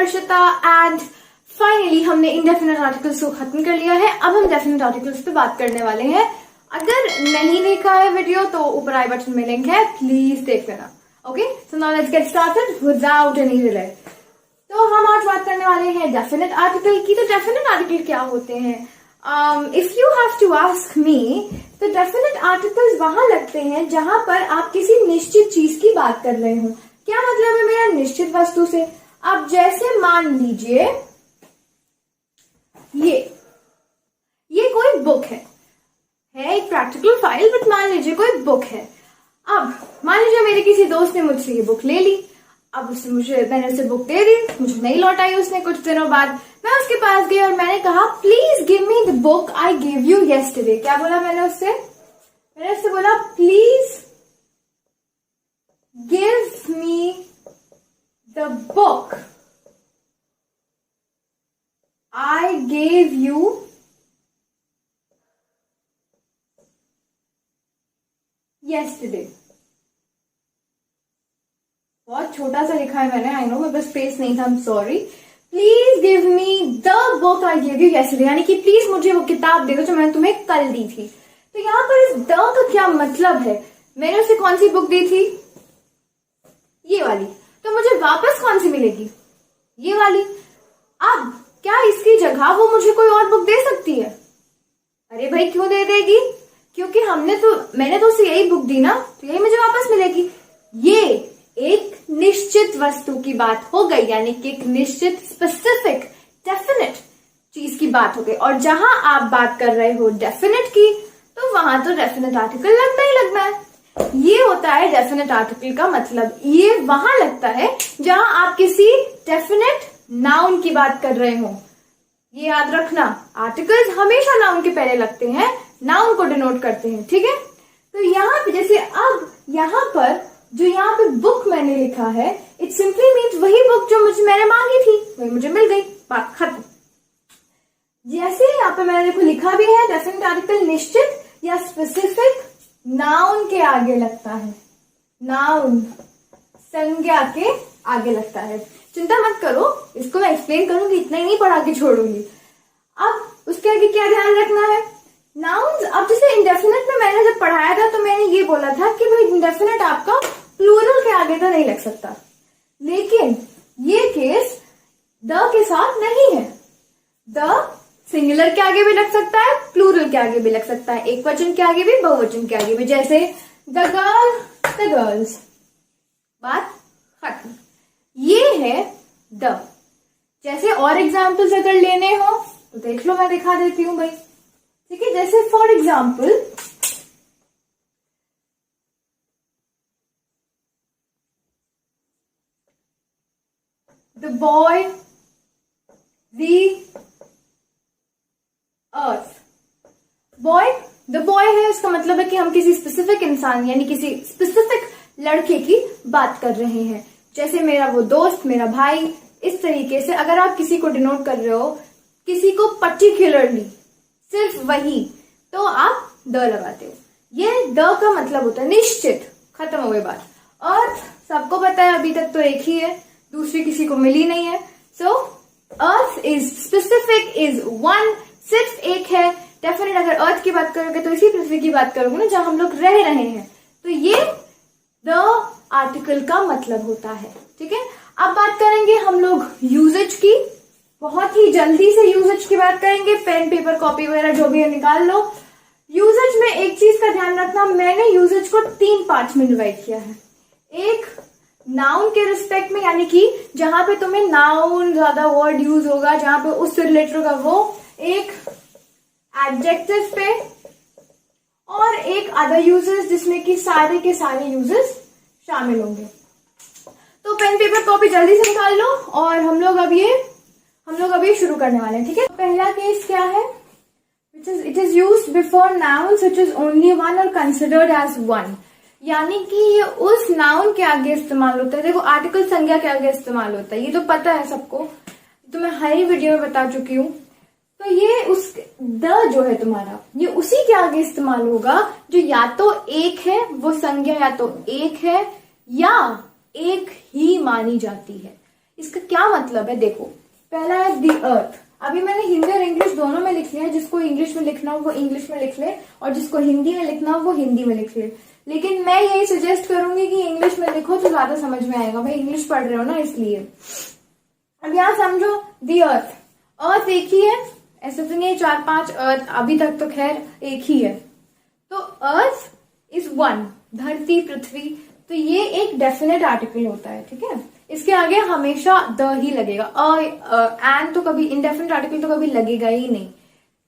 Harshita and finally हमने indefinite articles को खत्म कर लिया है। अब हम डेफिनेट आर्टिकल्स पे बात करने वाले हैं। अगर नहीं देखा है वीडियो तो ऊपर आई बटन में लिंक है, प्लीज देख लेना। Okay, so now let's get started without any delay. तो हम आज बात करने वाले हैं डेफिनेट आर्टिकल की। तो डेफिनेट आर्टिकल क्या होते हैं? If you have to ask me, तो डेफिनेट आर्टिकल्स वहां लगते हैं जहां पर आप किसी निश्चित चीज की बात कर रहे हो। क्या मतलब है मेरा निश्चित वस्तु से? अब जैसे मान लीजिए ये कोई बुक है एक प्रैक्टिकल फाइल, बट मान लीजिए कोई बुक है। अब मान लीजिए मेरे किसी दोस्त ने मुझसे ये बुक ले ली। अब मैंने उसे बुक दे दी, मुझे नहीं लौटाई उसने। कुछ दिनों बाद मैं उसके पास गई और मैंने कहा please give me the book I give you yesterday. क्या बोला मैंने उससे बोला please give me the book I gave you yesterday. बहुत छोटा सा लिखा है मैंने, आई नो, मेरे पास स्पेस नहीं था, I am sorry. Please give me the book I give you yesterday, यानी कि प्लीज मुझे वो किताब दे दो जो मैंने तुम्हें कल दी थी। तो यहाँ पर इस द का क्या मतलब है? मैंने उसे कौन सी बुक दी थी? ये वाली। तो मुझे वापस कौन सी मिलेगी? ये वाली। अब क्या इसकी जगह वो मुझे कोई और बुक दे सकती है? अरे भाई क्यों दे देगी? क्योंकि मैंने तो उसे यही बुक दी ना, तो यही मुझे वापस मिलेगी। ये एक निश्चित वस्तु की बात हो गई, यानी कि एक निश्चित स्पेसिफिक डेफिनेट चीज की बात हो गई। और जहां आप बात कर रहे हो डेफिनेट की, तो वहां तो डेफिनेट आर्टिकल लगना ही लगना है। ये होता है डेफिनेट आर्टिकल का मतलब। ये वहां लगता है जहां आप किसी डेफिनेट नाउन की बात कर रहे हो। ये याद रखना, आर्टिकल्स हमेशा नाउन के पहले लगते हैं, नाउन को डिनोट करते हैं, ठीक है। तो यहाँ पे जैसे अब यहाँ पर जो यहाँ पे बुक मैंने लिखा है, इट सिंपली मीन्स वही बुक जो मैंने मांगी थी वही मुझे मिल गई, बात खत्म। जैसे यहाँ पे मैंने देखो लिखा भी है, डेफिनेट आर्टिकल निश्चित या स्पेसिफिक नाउन के आगे लगता है, नाउन संज्ञा के आगे लगता है। चिंता मत करो, इसको मैं एक्सप्लेन करूंगी, इतना ही नहीं पढ़ा के छोड़ूंगी। अब उसके आगे क्या ध्यान रखना है? नाउन्स। अब जैसे इंडेफिनेट में मैंने जब पढ़ाया था तो मैंने ये बोला था कि भाई इंडेफिनेट आपका प्लूरल के आगे तो नहीं लग सकता, लेकिन ये केस द के साथ नहीं है। द सिंगुलर के आगे भी लग सकता है, प्लूरल के आगे भी लग सकता है, एक वचन के आगे भी, बहुवचन के आगे भी। जैसे द गर्ल, द गर्ल्स, बात खत्म। ये है द। जैसे और एग्जाम्पल्स अगर लेने हो तो देख लो, मैं दिखा देती हूं भाई, ठीक है। जैसे for example the boy, the earth. The boy है, इसका मतलब है कि हम किसी स्पेसिफिक इंसान यानी किसी स्पेसिफिक लड़के की बात कर रहे हैं। जैसे मेरा वो दोस्त, मेरा भाई, इस तरीके से अगर आप किसी को डिनोट कर रहे हो, किसी को पर्टिकुलरली, सिर्फ वही, तो आप द लगाते हो। ये द का मतलब होता है निश्चित, खत्म हो गई बात। अर्थ सबको पता है, अभी तक तो एक ही है, दूसरी किसी को मिली नहीं है। So earth is specific, is one, सिर्फ एक है। डेफिनेट अगर अर्थ की बात करोगे तो इसी पृथ्वी की बात करोगे ना, जहां हम लोग रह रहे हैं। तो ये द आर्टिकल का मतलब होता है, ठीक है। अब बात करेंगे हम लोग यूजेज की, बहुत ही जल्दी से यूजेज की बात करेंगे। पेन, पेपर, कॉपी वगैरह जो भी है निकाल लो। यूजेज में एक चीज का ध्यान रखना, मैंने यूजेज को 3 पार्ट में डिवाइड किया है। एक नाउन के रिस्पेक्ट में, यानी कि जहां पे तुम्हें नाउन ज्यादा वर्ड यूज होगा, जहां पे उससे रिलेटेड होगा वो। एक एडजेक्टिव पे, और एक अदर यूजेस जिसमें कि सारे के सारे यूजेस शामिल होंगे। तो पेन, पेपर, कॉपी जल्दी से निकाल लो और हम लोग अभी शुरू करने वाले हैं, ठीक है। पहला केस क्या है? It is used before nouns which is only one और कंसिडर्ड एज वन, यानी कि ये उस नाउन के आगे इस्तेमाल होता है। देखो आर्टिकल संज्ञा के आगे इस्तेमाल होता है, ये तो पता है सबको, तो मैं हर ही वीडियो में बता चुकी हूँ। तो ये उस द जो है तुम्हारा, ये उसी के आगे इस्तेमाल होगा जो या तो एक है, वो संज्ञा या तो एक है या एक ही मानी जाती है। इसका क्या मतलब है देखो, पहला है दी अर्थ। अभी मैंने हिंदी और इंग्लिश दोनों में लिख लिया है, जिसको इंग्लिश में लिखना हो वो इंग्लिश में लिख ले और जिसको हिंदी में लिखना हो वो हिंदी में लिख ले। लेकिन मैं यही सजेस्ट करूंगी कि इंग्लिश में लिखो तो ज्यादा समझ में आएगा, भाई इंग्लिश पढ़ रहे हो ना इसलिए। अब यहाँ समझो दी अर्थ, अर्थ एक ही है, ऐसे तो नहीं है 4-5 अर्थ, अभी तक तो खैर एक ही है। तो अर्थ इज वन, धरती पृथ्वी, तो ये एक डेफिनेट आर्टिकल होता है, ठीक है। इसके आगे हमेशा द ही लगेगा, एंड तो कभी इंडेफिनेट आर्टिकल तो कभी लगेगा ही नहीं,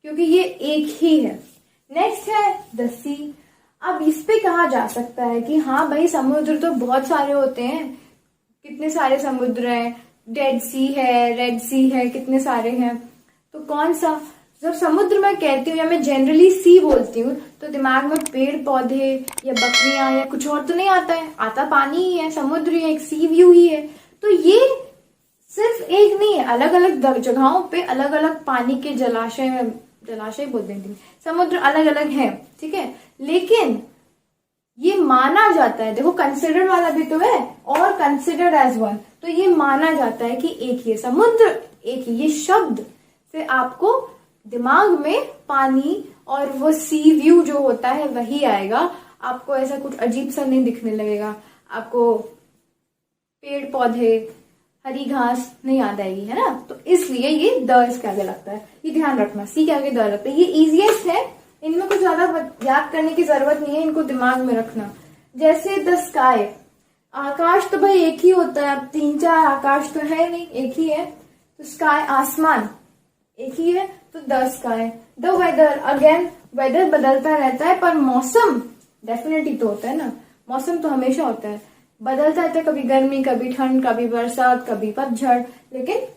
क्योंकि ये एक ही है। नेक्स्ट है द सी। अब इस पे कहा जा सकता है कि हाँ भाई समुद्र तो बहुत सारे होते हैं, कितने सारे समुद्र हैं, डेड सी है, रेड सी है, कितने सारे हैं, तो कौन सा। जब समुद्र मैं कहती हूँ या मैं जनरली सी बोलती हूँ तो दिमाग में पेड़ पौधे या बकरियां या कुछ और तो नहीं आता है, आता पानी ही है, समुद्र ही है, एक सी व्यू ही है। तो ये सिर्फ एक नहीं है, अलग अलग जगहों पे अलग अलग पानी के जलाशय बोलते हैं, समुद्र अलग अलग है, ठीक है। लेकिन ये माना जाता है, देखो कंसिडर्ड वाला भी तो है और कंसिडर्ड एज वन, तो ये माना जाता है कि एक ही है समुद्र, एक ही। ये शब्द से आपको दिमाग में पानी और वो सी व्यू जो होता है वही आएगा, आपको ऐसा कुछ अजीब सा नहीं दिखने लगेगा, आपको पेड़ पौधे हरी घास नहीं याद आएगी, है ना। तो इसलिए ये द इसके आगे लगता है, ये ध्यान रखना, सी के आगे द लगता है। ये इजीएस्ट है, इनमें कुछ ज्यादा याद करने की जरूरत नहीं है, इनको दिमाग में रखना। जैसे द स्काई, आकाश तो भाई एक ही होता है, अब 3-4 आकाश तो है नहीं, एक ही है। तो स्काई आसमान एक ही है, तो the sky. The weather, again weather बदलता रहता है पर मौसम डेफिनेटली तो होता है ना, मौसम तो हमेशा होता है, बदलता रहता है, कभी गर्मी कभी ठंड कभी बरसात कभी पतझड़, लेकिन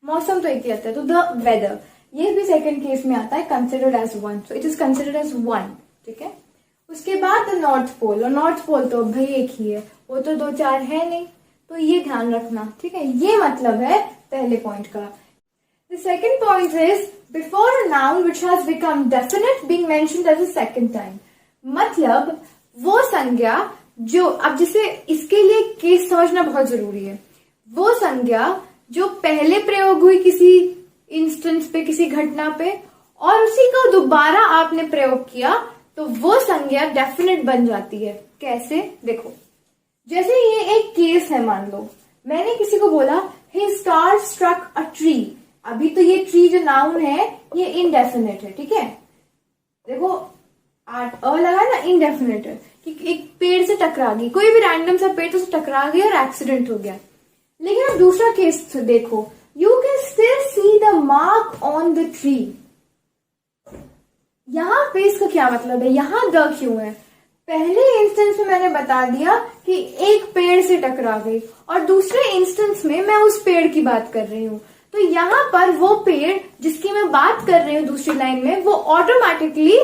मौसम तो एक ही आता है। तो द वेदर, ये भी सेकंड केस में आता है, considered as one, so it is considered as one, ठीक है। उसके बाद द नॉर्थ पोल, और नॉर्थ पोल तो भाई एक ही है, वो तो 2-4 है नहीं, तो ये ध्यान रखना, ठीक है। ये मतलब है पहले पॉइंट का। The second point is before a noun which has become definite being mentioned as a second time. मतलब वो संज्ञा जो, अब जैसे इसके लिए केस समझना बहुत जरूरी है, वो संज्ञा जो पहले प्रयोग हुई किसी इंस्टेंस पे, किसी घटना पे, और उसी को दोबारा आपने प्रयोग किया तो वो संज्ञा डेफिनेट बन जाती है। कैसे, देखो जैसे ये एक केस है, मान लो मैंने किसी को बोला his car struck a tree, अभी तो ये ट्री जो नाउन है ये इनडेफिनेट है, ठीक है। देखो अ लगा ना, इनडेफिनेट है कि एक पेड़ से टकरा गई, कोई भी रैंडम सा पेड़ तो टकरा गया और एक्सीडेंट हो गया। लेकिन अब दूसरा केस देखो, you can still see the mark on the tree. यहां पे इसका क्या मतलब है, यहां द क्यों है। पहले इंस्टेंस में मैंने बता दिया कि एक पेड़ से टकरा गई, और दूसरे इंस्टेंस में मैं उस पेड़ की बात कर रही हूँ, तो यहाँ पर वो पेड़ जिसकी मैं बात कर रही हूँ दूसरी लाइन में, वो ऑटोमेटिकली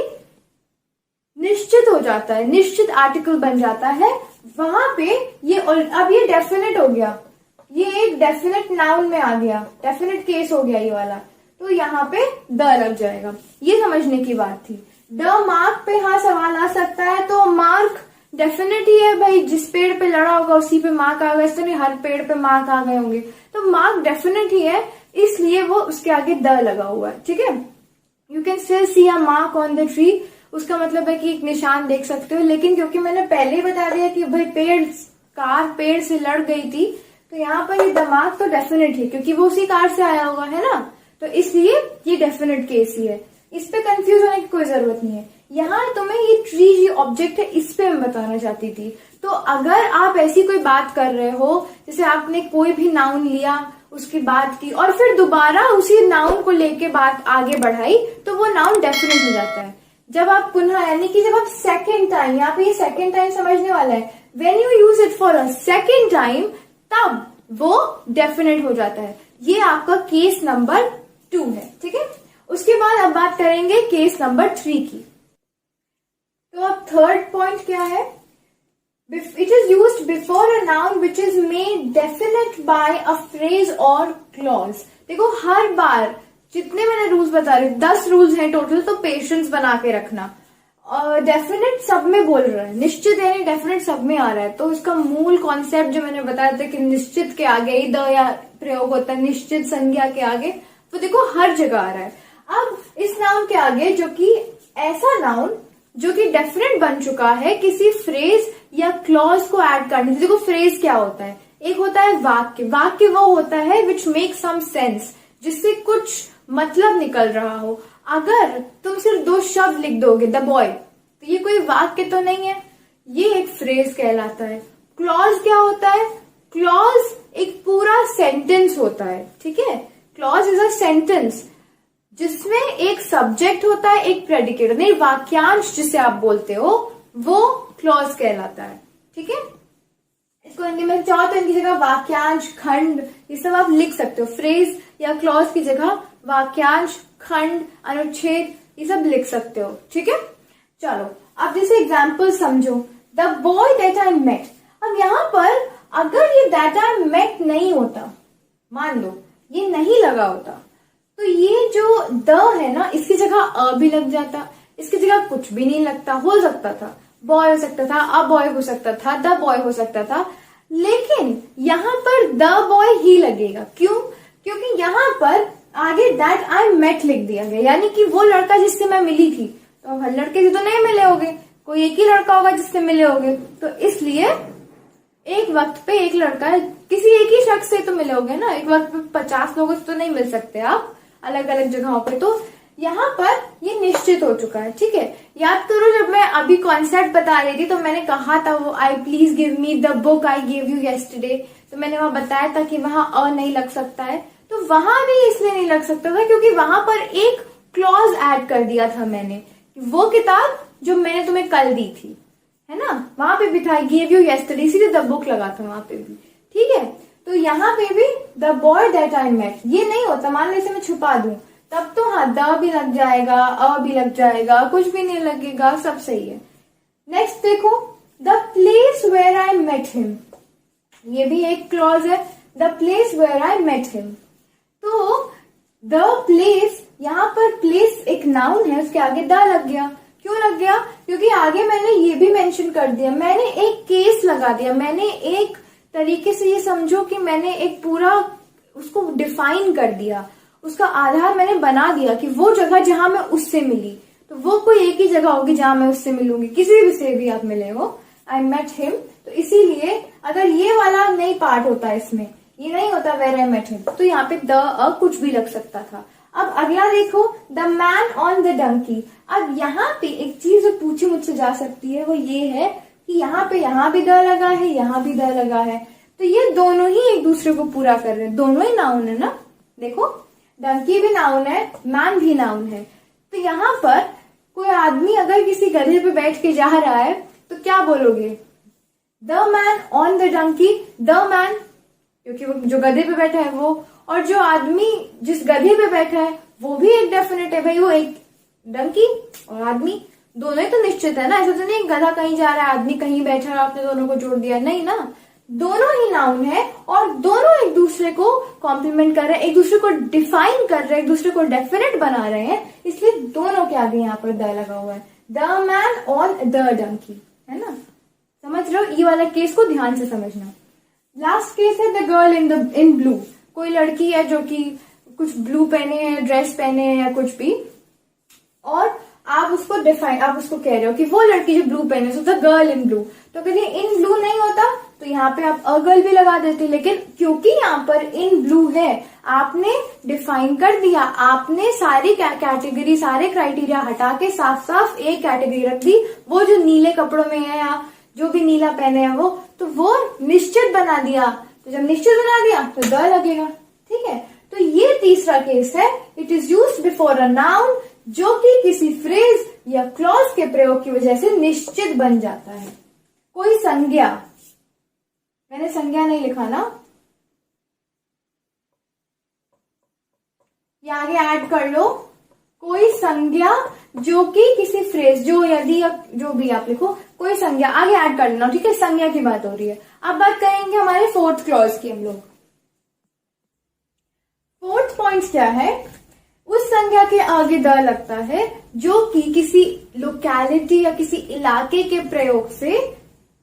निश्चित हो जाता है, निश्चित आर्टिकल बन जाता है वहां पे। ये अब ये डेफिनेट हो गया, ये एक डेफिनेट नाउन में आ गया, डेफिनेट केस हो गया ये वाला, तो यहाँ पे द लग जाएगा। ये समझने की बात थी। द मार्क पे हाँ सवाल आ सकता है, तो मार्क डेफिनेट ही है भाई, जिस पेड़ पे लड़ा होगा उसी पे मार्क आ गया, इससे नहीं हर पेड़ पे मार्क आ गए होंगे, तो मार्क डेफिनेट ही है, इसलिए वो उसके आगे द लगा हुआ है, ठीक है। You can still see a mark on the tree, उसका मतलब है कि एक निशान देख सकते हो, लेकिन क्योंकि मैंने पहले ही बता दिया कि भाई कार पेड़ से लड़ गई थी, तो यहाँ पर ये द मार्क तो डेफिनेट है, क्योंकि वो उसी कार से आया होगा, है ना, तो इसलिए ये डेफिनेट केस ही है। इस पे कंफ्यूज होने की कोई जरूरत नहीं है। यहाँ तुम्हें ये ट्री जो ऑब्जेक्ट है इस पे मैं बताना चाहती थी। तो अगर आप ऐसी कोई बात कर रहे हो, जैसे आपने कोई भी नाउन लिया, उसकी बात की और फिर दोबारा उसी नाउन को लेके बात आगे बढ़ाई, तो वो नाउन डेफिनेट हो जाता है। जब आप पुनः, यानी कि जब आप सेकेंड टाइम, यहाँ पे ये सेकेंड टाइम समझने वाला है, when you use it for a second time, तब वो डेफिनेट हो जाता है। ये आपका केस नंबर 2 है, ठीक है। उसके बाद अब बात करेंगे केस नंबर 3 की। तो अब थर्ड पॉइंट क्या है, it is used before a noun which is made definite by a phrase और क्लॉज। देखो हर बार जितने मैंने रूल्स बता रही, 10 रूल्स हैं टोटल, तो पेशेंस बना के रखना। डेफिनेट सब में बोल रहा है, निश्चित यानी डेफिनेट सब में आ रहा है। तो इसका मूल कॉन्सेप्ट जो मैंने बताया था कि निश्चित के आगे ही द या प्रयोग होता है, निश्चित संज्ञा के आगे, तो देखो हर जगह आ रहा है। अब इस नाउन के आगे जो कि ऐसा नाउन जो कि डेफिनेट बन चुका है, किसी फ्रेज या क्लॉज को ऐड करने से। देखो फ्रेज क्या होता है, एक होता है वाक्य, वाक्य वो होता है विच मेक सम सेंस, जिससे कुछ मतलब निकल रहा हो। अगर तुम सिर्फ दो शब्द लिख दोगे द बॉय, तो ये कोई वाक्य तो नहीं है, ये एक फ्रेज कहलाता है। क्लॉज क्या होता है, क्लॉज एक पूरा सेंटेंस होता है, ठीक है। क्लॉज इज अ सेंटेंस जिसमें एक सब्जेक्ट होता है, एक प्रेडिकेट, नहीं वाक्यांश जिसे आप बोलते हो, वो क्लॉज कहलाता है, ठीक है। इसको हिंदी में चाहो तो इनकी जगह वाक्यांश, खंड, ये सब आप लिख सकते हो। फ्रेज या क्लॉज की जगह वाक्यांश, खंड, अनुच्छेद, ये सब लिख सकते हो, ठीक है। चलो अब जैसे एग्जाम्पल समझो, the boy that I met. अब यहां पर अगर ये दैट आई मेट नहीं होता, मान लो ये नहीं लगा होता, तो ये जो द है ना, इसकी जगह अ भी लग जाता, इसकी जगह कुछ भी नहीं लगता, हो सकता था बॉय हो सकता था, अ बॉय हो सकता था, द बॉय हो सकता था, लेकिन यहां पर द बॉय ही लगेगा। क्यों? क्योंकि यहां पर आगे दैट आई मेट लिख दिया गया, यानी कि वो लड़का जिससे मैं मिली थी। तो हर लड़के से तो नहीं मिले होगे, कोई एक ही लड़का होगा जिससे मिले होगे, तो इसलिए एक वक्त पे एक लड़का, किसी एक ही शख्स से तो मिले होगे ना, एक वक्त पे 50 लोगों से तो नहीं मिल सकते आप अलग अलग जगहों पे। तो यहाँ पर ये निश्चित हो चुका है, ठीक है। याद करो जब मैं अभी कॉन्सेप्ट बता रही थी तो मैंने कहा था वो I please give me the book I give you yesterday, तो मैंने वहां बताया था कि वहां अ नहीं लग सकता है। तो वहां भी इसलिए नहीं लग सकता था क्योंकि वहां पर एक क्लॉज ऐड कर दिया था मैंने, वो किताब जो मैंने तुम्हें कल दी थी, है ना, वहां पे भी था गिव यू येस्टरडे, इसीलिए द बुक लगा था वहां पे भी, ठीक है। तो यहाँ पे भी the boy that I met, ये नहीं होता, मान लो इसे मैं छुपा दूं तब तो हाँ द भी लग जाएगा, अ भी लग जाएगा, कुछ भी नहीं लगेगा, सब सही है। नेक्स्ट देखो, the place where I met him, ये भी एक क्लॉज है, the place where I met him. तो द प्लेस, यहाँ पर प्लेस एक नाउन है, उसके आगे द लग गया। क्यों लग गया? क्योंकि आगे मैंने ये भी मेंशन कर दिया, मैंने एक केस लगा दिया, मैंने एक तरीके से ये समझो कि मैंने एक पूरा उसको डिफाइन कर दिया, उसका आधार मैंने बना दिया कि वो जगह जहां मैं उससे मिली, तो वो कोई एक ही जगह होगी जहां मैं उससे मिलूंगी, किसी भी से भी आप मिले हो, आई मेट हिम। तो इसीलिए अगर ये वाला नहीं पार्ट होता इसमें, ये नहीं होता वेयर आई मेट हिम, तो यहाँ पे द अ कुछ भी लग सकता था। अब अगला देखो, the man on the donkey. अब यहाँ पे एक चीज जो पूछी मुझसे जा सकती है वो ये है कि यहाँ पे यहाँ भी द लगा है, यहाँ भी द लगा है, तो ये दोनों ही एक दूसरे को पूरा कर रहे हैं, दोनों ही नाउन है ना। देखो डंकी भी नाउन है, मैन भी नाउन है। तो यहाँ पर कोई आदमी अगर किसी गधे पे बैठ के जा रहा है तो क्या बोलोगे? The man on the donkey, the man क्योंकि वो जो गधे पे बैठा है वो, और जो आदमी जिस गधे पे बैठा है वो भी एक डेफिनेट है भाई, वो एक डंकी और आदमी दोनों ही तो निश्चित है ना। ऐसा तो नहीं गधा कहीं जा रहा है आदमी कहीं बैठा है आपने दोनों को जोड़ दिया, नहीं ना, दोनों ही नाउन है और दोनों एक दूसरे को कॉम्प्लीमेंट कर रहे हैं, एक दूसरे को डिफाइन कर रहे हैं, एक दूसरे को डेफिनेट बना रहे हैं, इसलिए दोनों के आगे यहाँ पर द लगा हुआ है, the man on the donkey, है ना। समझ रहे हो? ये वाला केस को ध्यान से समझना। लास्ट केस है द गर्ल इन ब्लू। कोई लड़की है जो कि कुछ ब्लू पहने हैं, ड्रेस पहने हैं या कुछ भी, और आप उसको डिफाइन, आप उसको कह रहे हो कि वो लड़की जो ब्लू पहने, so the girl in blue. तो कभी इन ब्लू नहीं होता तो यहाँ पे आप अ गर्ल भी लगा देते, लेकिन क्योंकि यहाँ पर इन ब्लू है, आपने डिफाइन कर दिया, आपने सारी कैटेगरी, सारे क्राइटेरिया हटा के साफ साफ एक कैटेगरी रख दी, वो जो नीले कपड़ों में है या जो भी नीला पहने हैं वो, तो वो निश्चित बना दिया। तो जब निश्चित बना दिया तो द लगेगा, ठीक है। तो ये तीसरा केस है, it is used before a noun, जो कि किसी फ्रेज या क्लॉज के प्रयोग की वजह से निश्चित बन जाता है। कोई संज्ञा, मैंने संज्ञा नहीं लिखा ना, ये आगे ऐड कर लो, कोई संज्ञा जो कि किसी फ्रेज, जो यदि जो भी आप लिखो, कोई संज्ञा आगे ऐड कर लेना, ठीक है। संज्ञा की बात हो रही है। अब बात करेंगे हमारे फोर्थ क्लॉज की हम लोग। फोर्थ पॉइंट क्या है? उस संज्ञा के आगे द लगता है जो कि किसी लोकेलिटी या किसी इलाके के प्रयोग से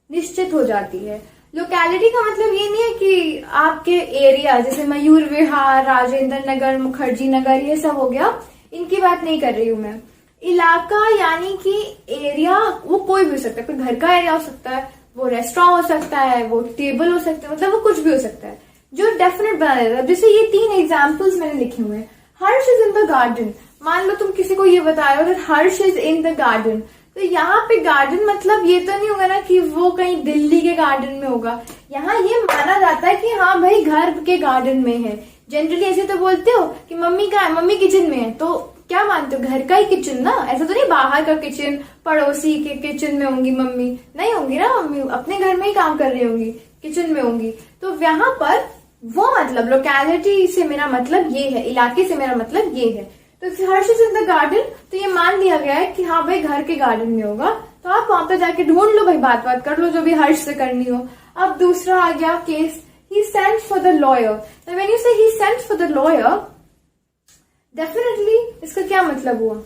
निश्चित हो जाती है। लोकेलिटी का मतलब ये नहीं है कि आपके एरिया, जैसे मयूर विहार, राजेंद्र नगर, मुखर्जी नगर, ये सब हो गया, इनकी बात नहीं कर रही हूं मैं। इलाका यानी कि एरिया वो कोई भी हो सकता है, कोई घर का एरिया हो सकता है, वो रेस्टोरेंट हो सकता है, वो टेबल हो सकता है, मतलब वो कुछ भी हो सकता है जो डेफिनेट बना देता है। जैसे ये 3 एग्जाम्पल्स मैंने लिखे हुए हैं। हर्ष इज इन द गार्डन, मान लो तुम किसी को ये बता रहे हो हर्ष इज इन द गार्डन, तो यहाँ पे गार्डन मतलब ये तो नहीं होगा ना कि वो कहीं दिल्ली के गार्डन में होगा। यहाँ ये माना जाता है कि हाँ भाई घर के गार्डन में है। जनरली ऐसे तो बोलते हो कि मम्मी कहाँ है, मम्मी किचन में है, तो क्या मानते हो, घर का ही किचन ना, ऐसा तो नहीं बाहर का किचन, पड़ोसी के किचन में होंगी मम्मी, नहीं होंगी ना, मम्मी अपने घर में ही काम कर रही होंगी, किचन में होंगी। तो यहाँ पर वो मतलब लोकेलिटी से मेरा मतलब ये है, इलाके से मेरा मतलब ये है। तो हर्ष इज इन द गार्डन, तो ये मान लिया गया है कि हाँ भाई घर के गार्डन में होगा, तो आप वहां पर जाके ढूंढ लो भाई, बात कर लो जो भी हर्ष से करनी हो। अब दूसरा आ गया case, he sent for the lawyer. When you say he sent for the lawyer, definitely इसका क्या मतलब हुआ,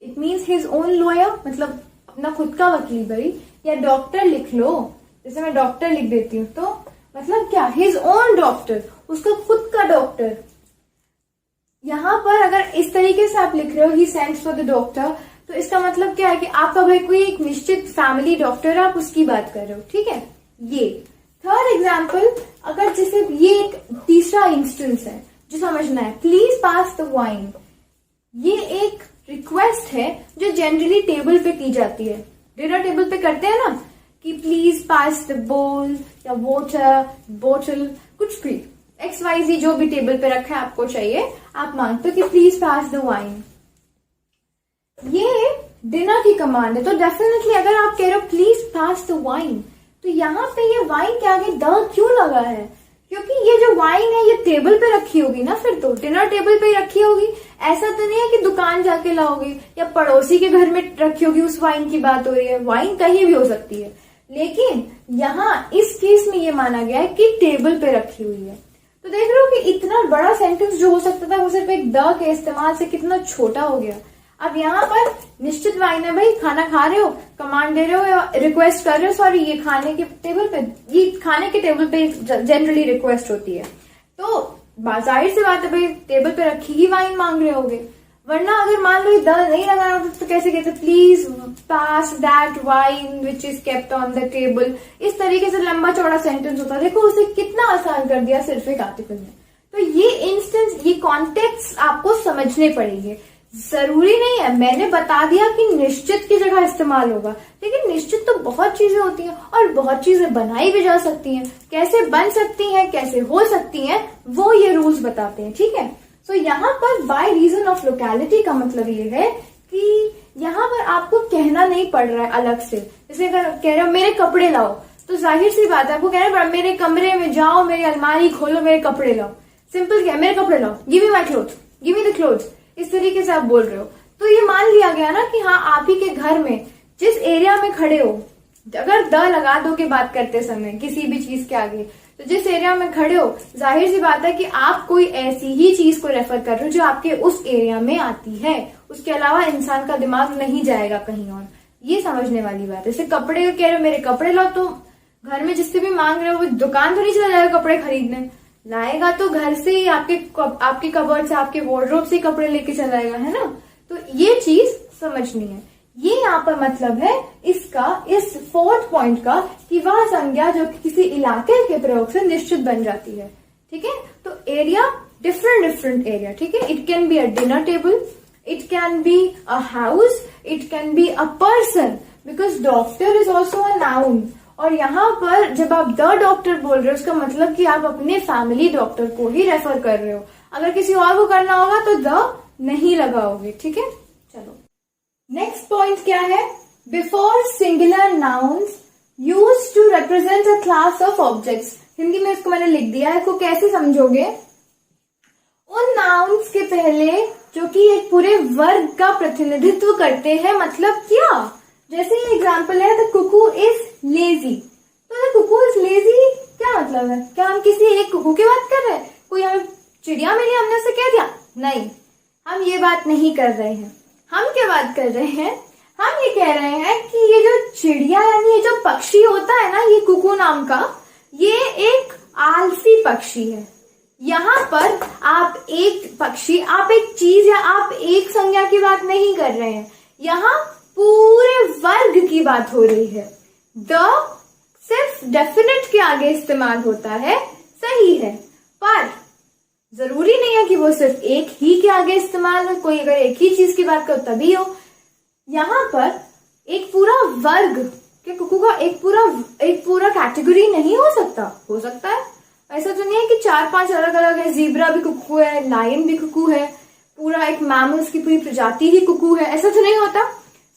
it means his own lawyer, मतलब अपना खुद का वकील भाई, या डॉक्टर लिख लो, जैसे मैं डॉक्टर लिख देती हूँ, तो मतलब क्या, हिज ओन डॉक्टर, उसका खुद का डॉक्टर। यहाँ पर अगर इस तरीके से आप लिख रहे हो ही सेंट्स फॉर द डॉक्टर, तो इसका मतलब क्या है कि आपका भाई कोई एक निश्चित फैमिली डॉक्टर है, आप उसकी बात कर रहे हो, ठीक है। ये थर्ड एग्जाम्पल, अगर जैसे ये एक तीसरा इंस्टेंस है जो समझना है, प्लीज पास द वाइन, ये एक रिक्वेस्ट है जो जनरली टेबल पे की जाती है, डिनर टेबल पे करते हैं ना कि प्लीज पास द बोल या वाटर बोतल, कुछ भी XYZ जो भी टेबल पे रखा है आपको चाहिए, आप मांगते हो कि प्लीज पास द वाइन। ये डिनर की कमांड है, तो डेफिनेटली अगर आप कह रहे हो प्लीज पास द वाइन, तो यहाँ पे ये वाइन के आगे द क्यों लगा है, क्योंकि ये जो वाइन है ये टेबल पे रखी होगी ना, फिर तो डिनर टेबल पे ही रखी होगी। ऐसा तो नहीं है कि दुकान जाके लाओगे या पड़ोसी के घर में रखी होगी, उस वाइन की बात हो रही है, वाइन कहीं भी हो सकती है, लेकिन यहाँ इस केस में ये माना गया है कि टेबल पे रखी हुई है। तो देख रहे हो कि इतना बड़ा सेंटेंस जो हो सकता था वो सिर्फ एक द के इस्तेमाल से कितना छोटा हो गया। अब यहाँ पर निश्चित वाइन है भाई, खाना खा रहे हो, कमांड दे रहे हो या रिक्वेस्ट कर रहे हो, सॉरी ये खाने के टेबल पे, ये खाने के टेबल पे जनरली रिक्वेस्ट होती है, तो जाहिर सी बात है भाई टेबल पे रखी ही वाइन मांग रहे होगे। वरना अगर मान लो द नहीं लगाना होता तो कैसे कहते, please pass that wine which is kept on the table, इस तरीके से लंबा चौड़ा सेंटेंस होता। देखो उसे कितना आसान कर दिया सिर्फ एक आर्टिकल में। तो ये इंस्टेंस, ये कॉन्टेक्स्ट आपको समझने पड़ेंगे। जरूरी नहीं है, मैंने बता दिया कि निश्चित की जगह इस्तेमाल होगा, लेकिन निश्चित तो बहुत चीजें होती हैं और बहुत चीजें बनाई भी जा सकती हैं। कैसे बन सकती हैं, कैसे हो सकती हैं, वो ये रूल्स बताते हैं, ठीक है। सो यहाँ पर बाय रीजन ऑफ लोकेलिटी का मतलब ये है कि यहाँ पर आपको कहना नहीं पड़ रहा है अलग से। जैसे अगर कह रहे हो मेरे कपड़े लाओ, तो जाहिर सी बात है आपको कहना पड़ा मेरे कमरे में जाओ, मेरी अलमारी खोलो, मेरे कपड़े लाओ। सिंपल क्या है, मेरे कपड़े लाओ, give me my cloth, give me the cloth, इस तरीके से आप बोल रहे हो। तो ये मान लिया गया ना कि हाँ आप ही के घर में जिस एरिया में खड़े हो, अगर द लगा दो के बात करते समय किसी भी चीज के आगे, तो जिस एरिया में खड़े हो जाहिर सी बात है कि आप कोई ऐसी ही चीज को रेफर कर रहे हो जो आपके उस एरिया में आती है, उसके अलावा इंसान का दिमाग नहीं जाएगा कहीं और। ये समझने वाली बात है। जैसे कपड़े कह रहे हो मेरे कपड़े लाओ, तो घर में जिससे भी मांग रहे हो वो दुकान तो नहीं चला जाएगा कपड़े खरीदने, लाएगा तो घर से ही आपके कबर्ड से, आपके वार्डरोब से कपड़े लेके चलाएगा, है ना। तो ये चीज समझनी है। ये यहाँ पर मतलब है इसका, इस फोर्थ पॉइंट का, कि वह संज्ञा जो किसी इलाके के प्रयोग से निश्चित बन जाती है, ठीक है। तो एरिया, डिफरेंट एरिया, ठीक है। It can be a dinner table, it can be a house, it can be a person, because doctor is also a noun. और यहाँ पर जब आप द डॉक्टर बोल रहे हो उसका मतलब कि आप अपने फैमिली डॉक्टर को ही रेफर कर रहे हो। अगर किसी और को करना होगा तो द नहीं लगाओगे, ठीक है। चलो नेक्स्ट पॉइंट क्या है, before singular nouns use to represent a class of objects. Hindi में इसको मैंने लिख दिया है, इसको कैसे समझोगे, उन नाउन्स के पहले जो कि एक पूरे वर्ग का प्रतिनिधित्व करते हैं। मतलब क्या, जैसे ये एग्जाम्पल है द कुकू इज लेजी, तो द कुकू इज लेजी क्या मतलब है, क्या हम किसी एक कुकू की बात कर रहे हैं, कोई हमें चिड़िया मिली हमने उसे कह दिया, नहीं, हम ये बात नहीं कर रहे हैं। हम क्या बात कर रहे हैं, हम ये कह रहे हैं कि ये जो चिड़िया यानी ये जो पक्षी होता है ना, ये कुकू नाम का, ये एक आलसी पक्षी है। यहाँ पर आप एक पक्षी, आप एक चीज या आप एक संज्ञा की बात नहीं कर रहे हैं, यहाँ पूरे वर्ग की बात हो रही है। द सिर्फ डेफिनेट के आगे इस्तेमाल होता है, सही है, पर जरूरी नहीं है कि वो सिर्फ एक ही के आगे इस्तेमाल हो। कोई अगर एक ही चीज की बात करो तभी हो। यहाँ पर एक पूरा वर्ग के कुकू का एक पूरा कैटेगरी नहीं हो सकता है। ऐसा तो नहीं है कि 4-5 अलग अलग है, जीब्रा भी कुकू है, लायन भी कुकू है, पूरा एक मैमल्स की पूरी प्रजाति ही कुकू है, ऐसा तो नहीं होता।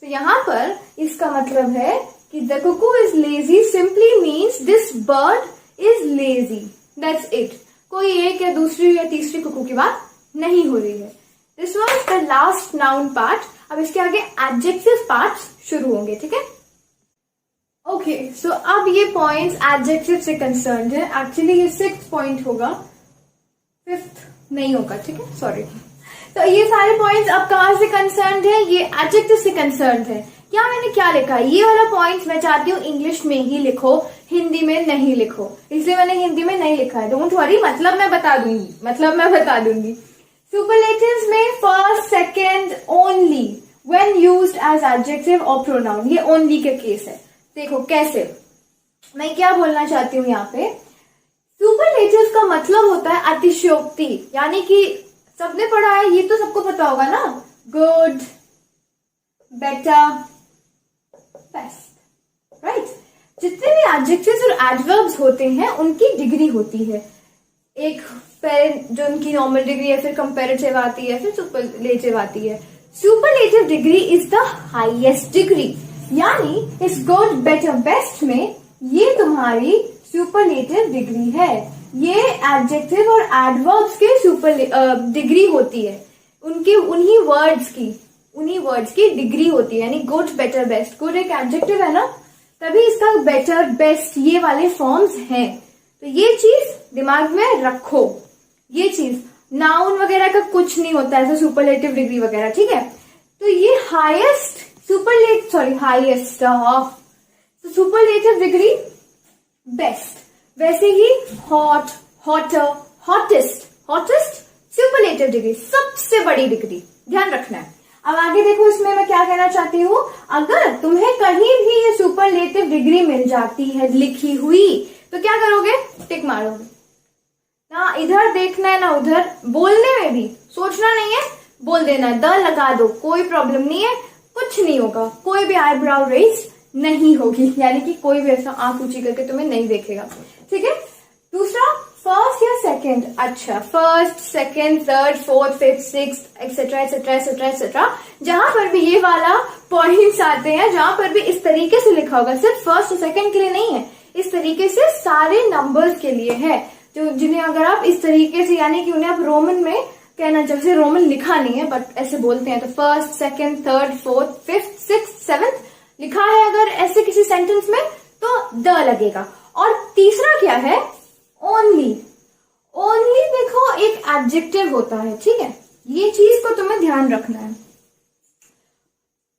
तो यहाँ पर इसका मतलब है कि the Kuku is lazy simply means this bird is lazy, that's it. कोई एक या दूसरी या तीसरी कुकू की बात नहीं हो रही है। This was the last noun part. अब इसके आगे एडजेक्टिव पार्ट्स शुरू होंगे, ठीक है। ओके, सो अब ये पॉइंट्स एडजेक्टिव से कंसर्न्ड है। एक्चुअली ये 6th पॉइंट होगा, 5th नहीं होगा, ठीक है, सॉरी। तो ये सारे पॉइंट्स अब कहाँ से कंसर्न्ड है, ये एडजेक्टिव से कंसर्न्ड है। क्या मैंने क्या लिखा है, ये वाला पॉइंट मैं चाहती हूँ इंग्लिश में ही लिखो, हिंदी में नहीं लिखो, इसलिए मैंने हिंदी में नहीं लिखा है। डोंट वरी, मतलब मैं बता दूंगी। सुपरलेटिव्स में first, second, only when used as adjective और प्रोनाउन, ये ओनली के केस है। देखो कैसे, मैं क्या बोलना चाहती हूँ यहाँ पे, सुपरलेटिव का मतलब होता है अतिशयोक्ति, यानी कि सबने पढ़ा है, ये तो सबको पता होगा ना, गुड, बेटर, बेस्ट, राइट। जितने भी एडजेक्टिव्स और एडवर्ब्स होते हैं उनकी डिग्री होती है, एक जो उनकी नॉर्मल डिग्री है, फिर कंपैरेटिव आती है, फिर सुपरलेटिव आती है। Superlative degree is the highest degree, यानी इस गुड, बेटर, बेस्ट में ये तुम्हारी सुपरलेटिव डिग्री है। ये एडजेक्टिव और एडवर्ब्स के सुपर डिग्री होती है, उनके उन्हीं वर्ड्स की डिग्री होती है, यानी गुड, बेटर, बेस्ट। गुड एक एडजेक्टिव है ना, तभी इसका बेटर, बेस्ट ये वाले फॉर्म्स हैं। तो ये चीज दिमाग में रखो, ये चीज नाउन वगैरह का कुछ नहीं होता ऐसा सुपरलेटिव डिग्री वगैरह, ठीक है। तो ये हाईएस्ट सुपरलेटिव डिग्री बेस्ट, वैसे ही hot, hotter, hottest superlative degree सबसे बड़ी डिग्री, ध्यान रखना है। अब आगे देखो, इसमें मैं क्या कहना चाहती हूँ, अगर तुम्हें कहीं भी ये सुपरलेटिव डिग्री मिल जाती है लिखी हुई, तो क्या करोगे, टिक मारोगे ना, इधर देखना है ना उधर। बोलने में भी सोचना नहीं है, बोल देना है, द लगा दो, कोई प्रॉब्लम नहीं है, कुछ नहीं होगा, कोई भी आईब्राउ रेज नहीं होगी, यानी कि कोई भी ऐसा आंख ऊंची करके तुम्हें नहीं देखेगा, ठीक है। दूसरा, फर्स्ट या सेकंड, अच्छा, first, second, third, fourth, fifth, sixth, etcetera etcetera etcetera etcetera, जहां पर भी ये वाला पॉइंट्स आते हैं, जहां पर भी इस तरीके से लिखा होगा, सिर्फ फर्स्ट और सेकंड के लिए नहीं है, इस तरीके से सारे नंबर्स के लिए है, जो जिन्हें अगर आप इस तरीके से, यानी कि उन्हें आप रोमन में कहना, जैसे रोमन लिखा नहीं है बट ऐसे बोलते हैं, तो first, second, third, fourth, fifth, sixth, seventh लिखा है अगर ऐसे किसी सेंटेंस में, तो द लगेगा। और तीसरा क्या है, ओनली देखो एक एडजेक्टिव होता है, ठीक है, ये चीज को तुम्हें ध्यान रखना है।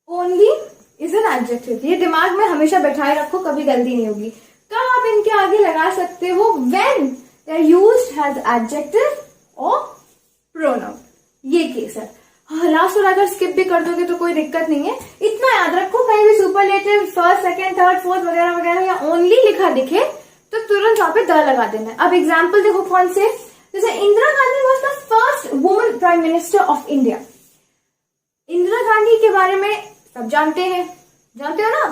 ओनली इज एन एडजेक्टिव, ये दिमाग में हमेशा बैठाए रखो, कभी गलती नहीं होगी। कब आप इनके आगे लगा सकते हो, when they are used as adjective और प्रोनाउन, ये केस है। लास्ट और अगर स्किप भी कर दोगे तो कोई दिक्कत नहीं है। इतना याद रखो, कहीं भी superlative first, second, third, fourth वगैरह वगैरह या ओनली लिखा दिखे तो तुरंत वहां पे द लगा देना है। अब एग्जाम्पल देखो कौन से, जैसे Indira Gandhi was the first woman prime minister of India. Indira Gandhi के बारे में सब जानते हो ना,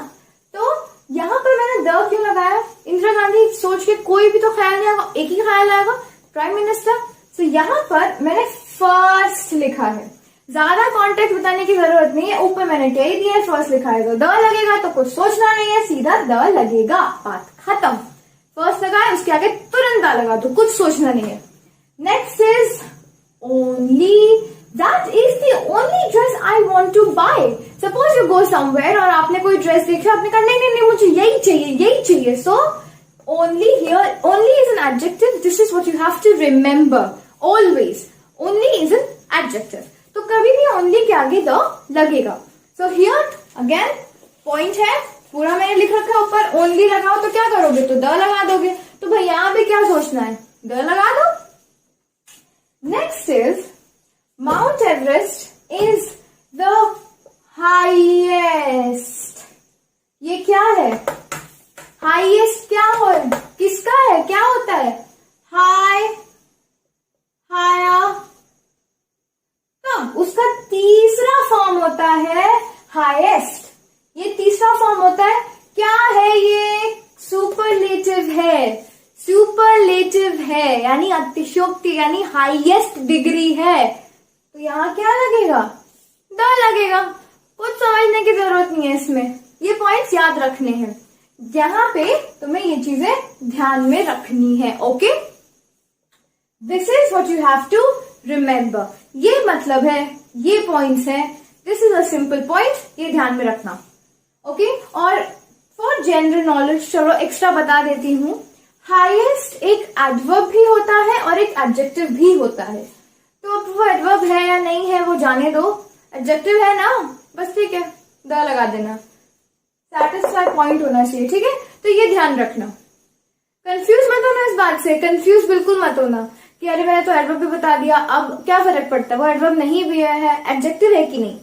तो यहाँ पर मैंने द क्यों लगाया, इंदिरा गांधी सोच के कोई भी तो ख्याल नहीं आएगा, एक ही ख्याल आएगा, प्राइम मिनिस्टर। तो यहाँ पर मैंने फर्स्ट लिखा है, ज्यादा कॉन्टेक्स्ट बताने की जरूरत नहीं है, ऊपर मैंने कह ही दिया फर्स्ट लिखा है, तो द लगेगा, तो कुछ सोचना नहीं है, सीधा द लगेगा, बात खत्म। फर्स्ट लगाए, उसके आगे तुरंत द लगा दो, कुछ सोचना नहीं है। Next is only, that is the only dress I want to buy. Suppose you go somewhere और आपने कोई ड्रेस देखा, आपने कहा नहीं नहीं नहीं मुझे यही चाहिए, सो only here, only is an adjective, this is what you have to remember, always only is an adjective, तो कभी भी ओनली के आगे द लगेगा। सो हियर अगेन पॉइंट है, पूरा मैंने लिख रखा है ऊपर, ओनली लगाओ तो क्या करोगे, तो द लगा दोगे। तो भाई यहां पे क्या सोचना है, द लगा दो। Next is mount Everest is the highest. ये क्या है, हाईएस्ट क्या हो, किसका है, क्या होता है, हाई, हाया, तो उसका तीसरा फॉर्म होता है हाईएस्ट। ये तीसरा फॉर्म होता है, क्या है ये, सुपरलेटिव है, सुपरलेटिव है यानी अतिशयोक्ति, यानी हाईएस्ट डिग्री है। तो यहां क्या लगेगा, द लगेगा। कुछ समझने की जरूरत नहीं है इसमें, ये पॉइंट्स याद रखने हैं, यहां पे तुम्हें ये चीजें ध्यान में रखनी है। Okay, this is what you have to remember. ये मतलब है, ये पॉइंट्स है, this is a simple point, ये ध्यान में रखना। ओके, और फॉर जनरल नॉलेज चलो एक्स्ट्रा बता देती हूं, हाईएस्ट एक एडवर्ब भी होता है और एक एडजेक्टिव भी होता है। तो अब वो एडवर्ब है या नहीं है वो जाने दो, एडजेक्टिव है ना, बस ठीक है, द लगा देना, सैटिस्फाई पॉइंट होना चाहिए। ठीक है, तो ये ध्यान रखना, कंफ्यूज मत होना इस बात से, कंफ्यूज बिल्कुल मत होना कि अरे मैंने तो एडवर्ब भी बता दिया, अब क्या फर्क पड़ता है, वो एडवर्ब नहीं भी है, एडजेक्टिव है कि नहीं,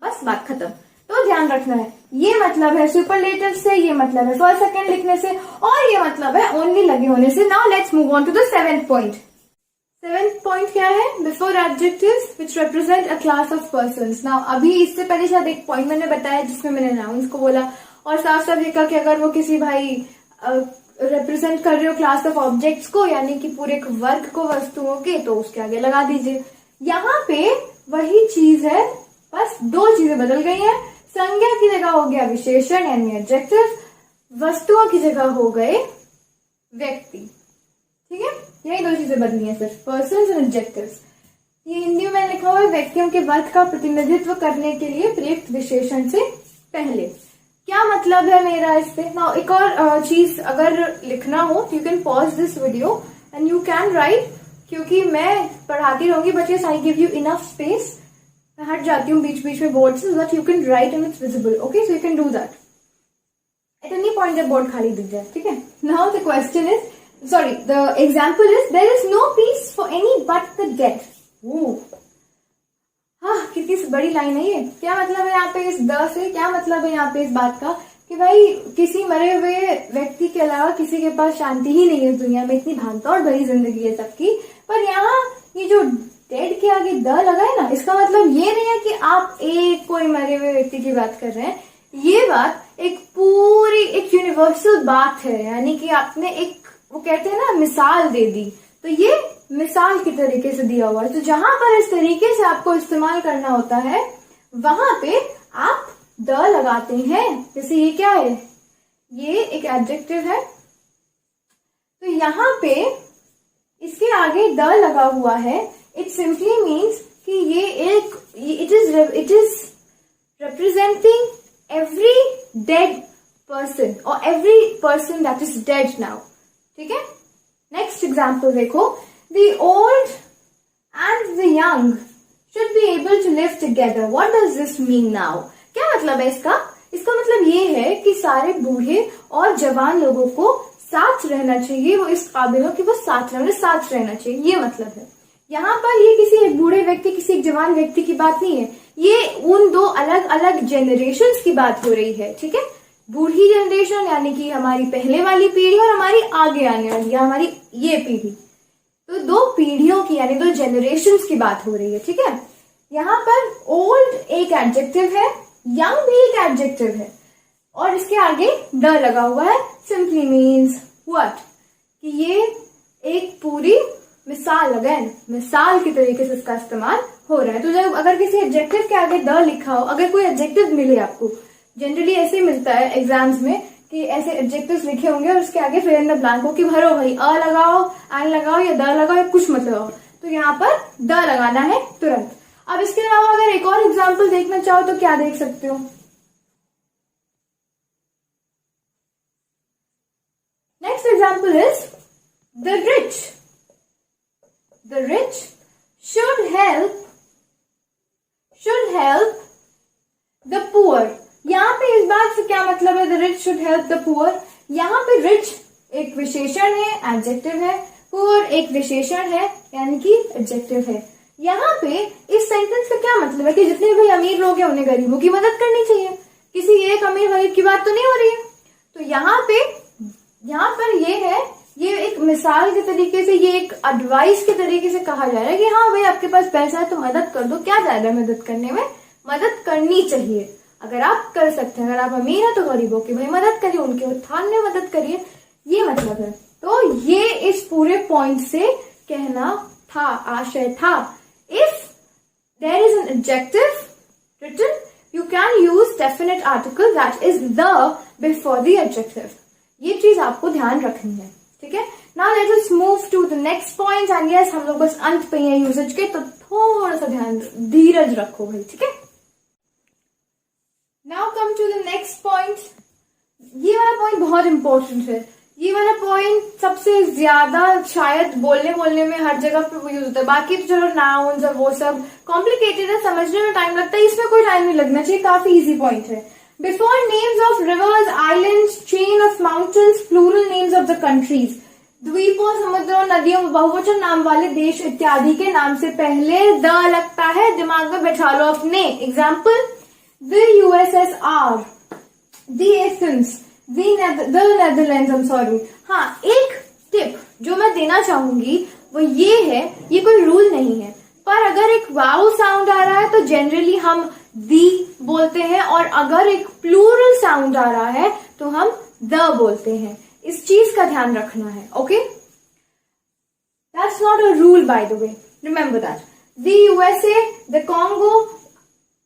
बस बात खत्म। तो ध्यान रखना है, ये मतलब है सुपरलेटिव से, ये मतलब है फर्स्ट सेकंड लिखने से, और ये मतलब है ओनली लगे होने से। Now let's move on to the seventh point. Seventh point क्या है, before adjectives which represent a class of persons. Now अभी इससे पहले शायद एक पॉइंट मैंने बताया जिसमें मैंने नाउन्स को बोला और साफ साफ लिखा कि अगर वो किसी भाई रिप्रेजेंट कर रहे हो क्लास ऑफ ऑब्जेक्ट्स को, यानी कि पूरे एक वर्ग को, वस्तुओं के, तो उसके आगे लगा दीजिए। यहाँ पे वही चीज है, बस दो चीजें बदल गई हैं, संज्ञा की जगह हो गया विशेषण यानी एडजेक्टिव, वस्तुओं की जगह हो गए व्यक्ति। ठीक है, यही दो चीजें बदली हैं सिर्फ, पर्सन्स और एडजेक्टिव्स। ये हिंदी में लिखा हुआ है व्यक्तियों के वर्ग का प्रतिनिधित्व करने के लिए प्रयुक्त विशेषण से पहले। क्या मतलब है मेरा इस पे ना, एक और चीज अगर लिखना हो you can pause this video and you can write, क्योंकि मैं पढ़ाती रहूंगी but yes I give you enough space, मैं हट जाती हूँ बीच बीच में बोर्ड से, that you can write and it's visible. Okay, so you can do that at any point जब बोर्ड खाली दिख जाए। ठीक है, now the question is, sorry, the example is there is no peace for any but the dead. हाँ, कितनी बड़ी line है ये। क्या मतलब है यहाँ पे इस द से, क्या मतलब है यहाँ पे इस बात का कि भाई किसी मरे हुए व्यक्ति के अलावा किसी के पास शांति ही नहीं है दुनिया में, इतनी भागदौड़ भरी जिंदगी है सबकी, पर यहाँ ये जो डेड के आगे द लगा है ना, इसका मतलब ये नहीं है कि आप एक कोई मरे हुए व्यक्ति की बात कर रहे हैं, ये बात एक पूरी एक यूनिवर्सल बात है, यानी कि आपने एक, वो कहते हैं ना, मिसाल दे दी, तो ये मिसाल की तरीके से दिया हुआ है। तो जहां पर इस तरीके से आपको इस्तेमाल करना होता है वहां पे आप द लगाते हैं। जैसे ये क्या है, ये एक एडजेक्टिव है, तो यहाँ पे इसके आगे द लगा हुआ है, इट सिंपली मीन्स कि ये एक, it is representing every dead person और every person that is dead now. ठीक है, नेक्स्ट एग्जाम्पल देखो, the old and the young should be able to live together. What does this mean now? क्या मतलब है इसका? इसका मतलब ये है कि सारे बूढ़े और जवान लोगों को साथ रहना चाहिए, वो इस काबिल हो कि वो साथ रहना चाहिए, ये मतलब है। यहाँ पर ये किसी एक बूढ़े व्यक्ति, किसी एक जवान व्यक्ति की बात नहीं है, ये उन दो अलग अलग जनरेशन्स की बात हो रही है। ठीक है, बूढ़ी जनरेशन यानी कि हमारी पहले वाली पीढ़ी और हमारी आगे आने वाली या हमारी ये पीढ़ी, तो दो पीढ़ियों की यानी दो जनरेशन्स की बात हो रही है। ठीक है, यहाँ पर ओल्ड एक एडजेक्टिव है, यंग भी एक एडजेक्टिव है और इसके आगे द लगा हुआ है। सिंपली मीन्स व्हाट, कि ये एक पूरी मिसाल, अगेन मिसाल के तरीके से इसका इस्तेमाल हो रहा है। तो जब अगर किसी एडजेक्टिव के आगे द लिखा हो, अगर कोई एडजेक्टिव मिले आपको, जनरली ऐसे मिलता है एग्जाम्स में कि ऐसे एडजेक्टिव्स लिखे होंगे और उसके आगे फिर इन द ब्लैंक हो कि भरो भाई, अ लगाओ, एन लगाओ या द लगाओ या कुछ मत लगाओ, तो यहाँ पर द लगाना है तुरंत। अब इसके अलावा अगर एक और एग्जाम्पल देखना चाहो तो क्या देख सकते हो? Next example is the rich. The rich should help the poor. यहाँ पे इस बात से क्या मतलब है, the rich should help the poor? यहाँ पे रिच एक विशेषण है, एडजेक्टिव है, पुअर एक विशेषण है यानी कि एडजेक्टिव है। यहाँ पे इस सेंटेंस का क्या मतलब है कि जितने भी अमीर लोग हैं उन्हें गरीबों की मदद करनी चाहिए, किसी एक अमीर गरीब की बात तो नहीं हो रही है। तो यहाँ पर ये एक मिसाल के तरीके से, ये एक एडवाइस के तरीके से कहा जा रहा है कि हाँ भाई आपके पास पैसा है तो मदद कर दो, क्या ज्यादा है मदद करने में, मदद करनी चाहिए। अगर आप कर सकते हैं, अगर आप अमीर हैं तो गरीबों की भाई मदद करिए, उनके उत्थान में मदद करिए, ये मतलब है। तो ये इस पूरे पॉइंट से कहना था, आशय था। If there is an adjective written, you can use definite article that is the before the adjective. ये चीज आपको ध्यान रखनी है, ठीक है। Now let us move to the next point and yes, हम लोग बस अंत पे हैं यूसेज के, तो थोड़ा सा धीरज रखो भाई, ठीक है। Now come to the next point. ये वाला पॉइंट बहुत इंपॉर्टेंट है। ये वाला पॉइंट सबसे ज्यादा शायद बोलने में हर जगह पे यूज होता है। बाकी तो चलो नाउन्स और वो सब कॉम्प्लिकेटेड है, समझने में टाइम लगता है, इसमें कोई टाइम नहीं लगना चाहिए, काफी इजी पॉइंट है। Before names of rivers, islands, chain of mountains, plural names of the countries. द्वीपों, समुद्रों, नदियों, बहुवचन नाम वाले देश इत्यादि के नाम से पहले द लगता है, दिमाग में बैठा लो अपने। Example, the USSR, the Athens, the Netherlands, हाँ, एक टिप जो मैं देना चाहूंगी वो ये है, ये कोई रूल नहीं है, पर अगर एक वाउ साउंड आ रहा है तो जनरली हम दी बोलते हैं, और अगर एक प्लूरल साउंड आ रहा है तो हम द बोलते हैं। इस चीज का ध्यान रखना है, okay. That's not a rule by the way, remember that. The USA, the Congo.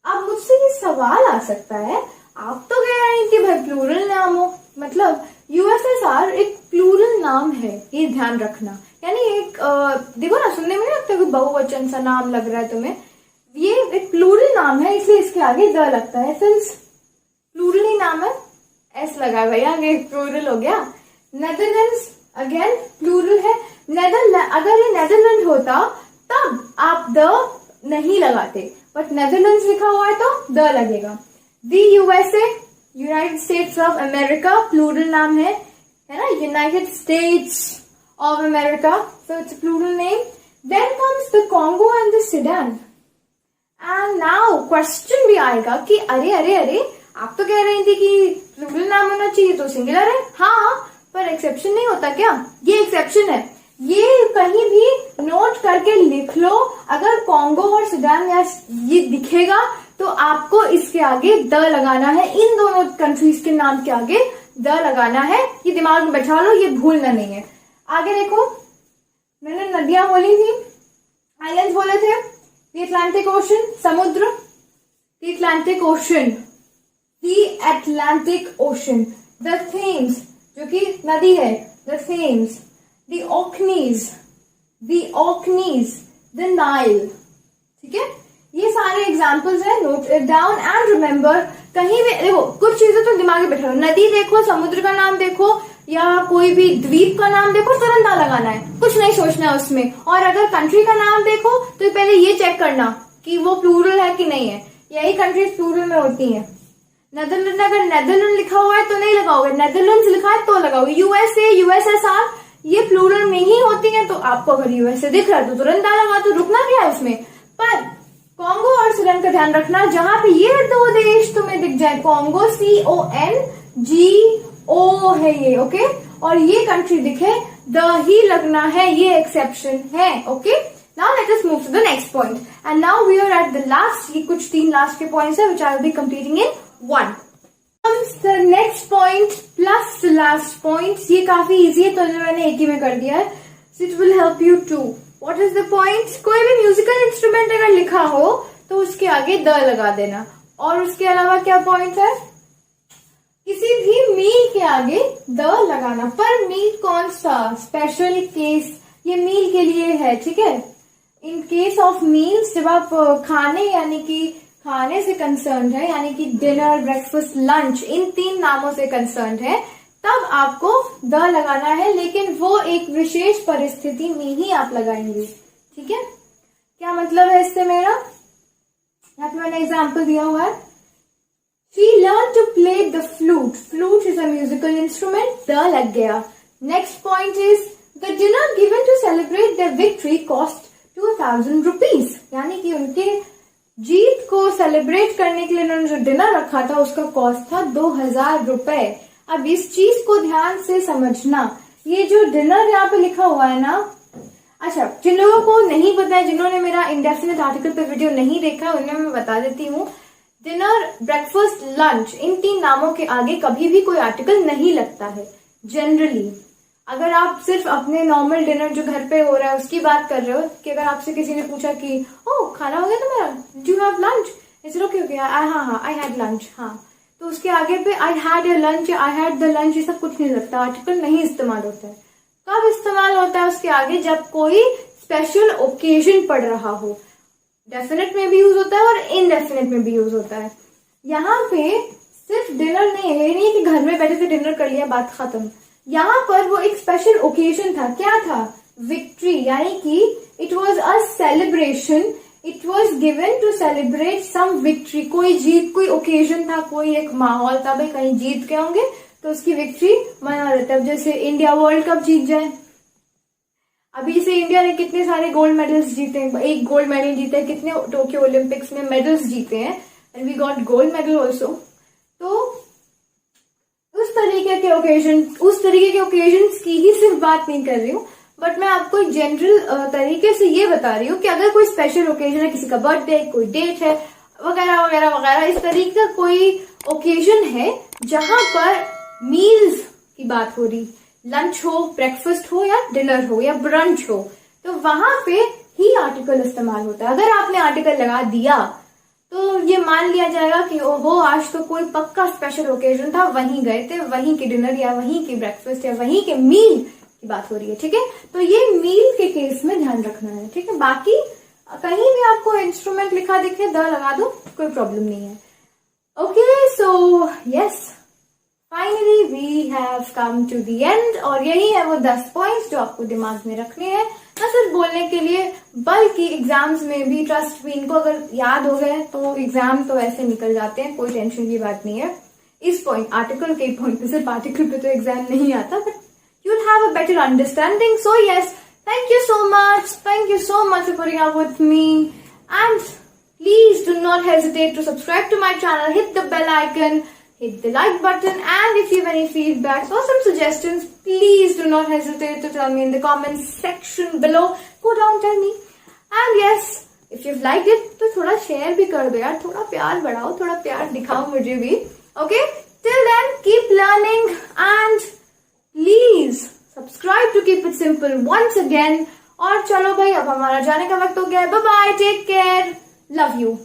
अब मुझसे ये सवाल आ सकता है, आप तो कह रहे हैं कि भाई प्लूरल नाम हो, मतलब USSR एक प्लूरल नाम है, ये ध्यान रखना। यानी एक देखो ना, सुनने में नहीं लगता कि बहुवचन सा नाम लग रहा है तुम्हें, ये एक प्लूरल नाम है इसलिए इसके आगे द लगता है। सिंस प्लूरल ही नाम है, एस लगा है भैया, आगे प्लूरल हो गया। नेदरलैंड्स अगेन प्लूरल है। अगर ये नेदरलैंड होता तब आप द नहीं लगाते, बट नेदरलैंड्स लिखा हुआ है तो द लगेगा। The USA, united states of America, plural नाम है ना, united states of America, so it's plural name. Then comes the Congo and the Sudan. And now question भी आएगा कि अरे अरे अरे, आप तो कह रही थी कि प्लूरल नाम होना चाहिए तो सिंगुलर है। हाँ, पर एक्सेप्शन नहीं होता क्या? ये एक्सेप्शन है, ये कहीं भी नोट करके लिख लो। अगर कॉन्गो और सुडान ये दिखेगा तो आपको इसके आगे द लगाना है, इन दोनों कंट्रीज के नाम के आगे द लगाना है, ये दिमाग में बैठा लो, ये भूलना नहीं है। आगे देखो, मैंने नदियां बोली थी, आइलैंड्स बोले थे, द अटलांटिक ओशन, समुद्र, the Atlantic ocean, the Atlantic ocean, the Thames जो कि नदी है, the Thames, the Orkneys, the Nile, ठीक है। ये सारे एग्जाम्पल्स हैं, note it down and remember. कहीं भी देखो, कुछ चीजें तो दिमाग में बैठा लो, नदी देखो, समुद्र का नाम देखो, या कोई भी द्वीप का नाम देखो, तुरंत लगाना है, कुछ नहीं सोचना है उसमें। और अगर कंट्री का नाम देखो तो पहले ये चेक करना कि वो प्लूरल है कि नहीं है, यही कंट्रीज प्लूरल में होती हैं। नेदरलैंड, अगर नेदरलैंड लिखा हुआ है तो नहीं लगाओगे, नेदरलैंड्स लिखा है तो लगाओगे। USA, USSR ये प्लूरल में ही होती है, तो आपको अगर USA दिख रहा है तो तुरंत लगा, तो रुकना क्या है उसमें। पर कॉन्गो और सुडान का ध्यान रखना, जहां पे ये दो देश तुम्हें दिख जाए, कॉन्गो CONGO है ये, ओके, और ये कंट्री दिखे, द ही लगना है, ये एक्सेप्शन है, okay. Now let us move to the next point and now we are at the last. ये कुछ 3 लास्ट के पॉइंट्स है, which I will be completing in 1। The next point plus the last point, ये काफी easy है तो मैंने एक ही में कर दिया है, so it will help you to. What is the point? कोई भी म्यूजिकल इंस्ट्रूमेंट अगर लिखा हो तो उसके आगे द लगा देना। और उसके अलावा क्या पॉइंट है? किसी भी मील के आगे द लगाना। पर मील कौन सा? स्पेशल केस, ये मील के लिए है, ठीक है। इन केस ऑफ मील्स, जब आप खाने यानी कि खाने से कंसर्न है, यानी कि डिनर, ब्रेकफास्ट, लंच, इन 3 नामों से कंसर्न है, तब आपको द लगाना है, लेकिन वो एक विशेष परिस्थिति में ही आप लगाएंगे, ठीक है, क्या मतलब है इससे मेरा, यहाँ पे मैंने एग्जाम्पल दिया हुआ है, She learned to play the flute. Flute is a musical instrument. The लग गया. Next point is the dinner given to celebrate their victory cost 2,000 rupees. यानी कि उनके जीत को सेलिब्रेट करने के लिए उन्होंने जो डिनर रखा था उसका कॉस्ट था 2,000 रुपए. अब इस चीज को ध्यान से समझना. ये जो डिनर यहाँ पे लिखा हुआ है ना, अच्छा जिन लोगों को नहीं पता है, जिन्होंने मेरा इंडेफिनिट आर्टिकल पे वीडियो नहीं देखा उन्हें मैं बता देती हूँ. डिनर, ब्रेकफास्ट, लंच, इन 3 नामों के आगे कभी भी कोई आर्टिकल नहीं लगता है जनरली. अगर आप सिर्फ अपने नॉर्मल डिनर जो घर पे हो रहा है उसकी बात कर रहे हो, कि अगर आपसे किसी ने पूछा कि ओह खाना हो गया तुम्हारा, do you have lunch, is it okay, okay हाँ आई हैड लंच, हाँ, तो उसके आगे पे I had a lunch, I had the lunch, ये सब कुछ नहीं लगता, आर्टिकल नहीं इस्तेमाल होता है. कब इस्तेमाल होता है उसके आगे, जब कोई स्पेशल ओकेजन पड़ रहा हो. डेफिनेट में भी यूज होता है और इनडेफिनेट में भी यूज होता है. यहाँ पे सिर्फ डिनर नहीं है, ये नहीं है कि घर में बैठे थे डिनर कर लिया बात खत्म. यहाँ पर वो एक स्पेशल ओकेजन था. क्या था, विक्ट्री, यानी कि it was a celebration, it was given to celebrate some victory. कोई जीत, कोई ओकेजन था, कोई एक माहौल था, भाई कहीं जीत के होंगे तो उसकी विक्ट्री मना रहे थे. अब जैसे इंडिया वर्ल्ड कप जीत जाए, अभी से इंडिया ने कितने सारे गोल्ड मेडल्स जीते हैं, एक गोल्ड मेडल जीते हैं, कितने टोक्यो ओलंपिक्स में मेडल्स जीते हैं, and we got gold medal also. तो उस तरीके के ओकेजन की ही सिर्फ बात नहीं कर रही हूँ, बट मैं आपको एक जनरल तरीके से ये बता रही हूँ कि अगर कोई स्पेशल ओकेजन है, किसी का बर्थडे, कोई डेट है वगैरह वगैरह वगैरह, इस तरीके का कोई ओकेजन है जहां पर मील्स की बात हो रही, लंच हो, ब्रेकफास्ट हो या डिनर हो या ब्रंच हो, तो वहां पे ही आर्टिकल इस्तेमाल होता है. अगर आपने आर्टिकल लगा दिया तो ये मान लिया जाएगा कि ओहो आज तो कोई पक्का स्पेशल ओकेजन था, वहीं गए थे, वहीं के डिनर या वहीं के ब्रेकफास्ट या वहीं के मील की बात हो रही है. ठीक है, तो ये मील के केस में ध्यान रखना है. ठीक है, बाकी कहीं भी आपको इंस्ट्रूमेंट लिखा दिखे द लगा दो, कोई प्रॉब्लम नहीं है. Okay, so yes, finally we have come to the end. और यही है वो 10 पॉइंट्स जो आपको दिमाग में रखने हैं, न सिर्फ बोलने के लिए बल्कि एग्जाम्स में भी. ट्रस्ट मी, इनको अगर याद हो गए तो एग्जाम तो ऐसे निकल जाते हैं, कोई टेंशन की बात नहीं है. इस पॉइंट, आर्टिकल के पॉइंट पे, सिर्फ आर्टिकल पे तो एग्जाम नहीं आता, but you'll have a better understanding. So yes, thank you so much for putting up with me, and please do not hesitate to subscribe to my channel, hit the bell icon, hit the like button, and if you have any feedback or some suggestions, please do not hesitate to tell me in the comments section below. Go down, tell me. And yes, if you've liked it तो थोड़ा share भी कर दो यार, थोड़ा प्यार बढ़ाओ, थोड़ा प्यार दिखाओ मुझे भी. Okay, till then keep learning and please subscribe to keep it simple once again. और चलो भाई, अब हमारा जाने का वक्त हो गया है. Bye bye, take care, love you.